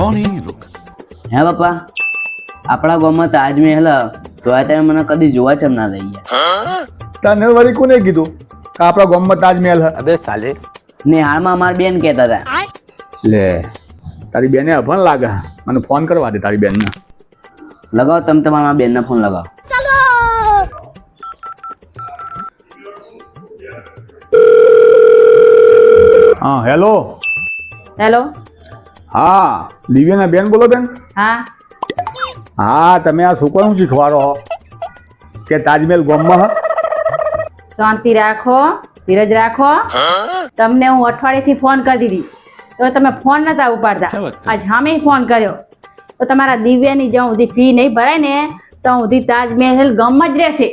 कौन है ये लोग? હે પપ્પા, આપણા ગામમાં તાજમહેલ તો તમે મને કદી જોવા ચમ ના લઈ ગયા? તને વળી કોને કીધું કે આપણા ગામમાં તાજમહેલ હે? अबे साले નિહાળમાં અમારી બેન કહેતા હતા. લે તારી બેને અભણ લાગે, મને ફોન કરવા દે તારી બેનને. લગાવો, તમે તમારા બેનના ફોન લગાવો. હા હેલો. હેલો. હા દિવ્યાના બેન બોલો બેન? હા. હા તમે આ છોકરાનું શીખવાડો કે તાજમહેલ ગામમાં હ? શાંતિ રાખો, ધીરજ રાખો. તમને હું અઠવાડિયેથી ફોન કરી દીધી તો તમે ફોન નતા ઉપાડતા. આજ સામે ફોન કર્યો તો તમારા દિવ્યાની જ્યાં સુધી ફી નહીં ભરાય ને ત્યાં સુધી તાજમહેલ ગામમાં જ રહેશે.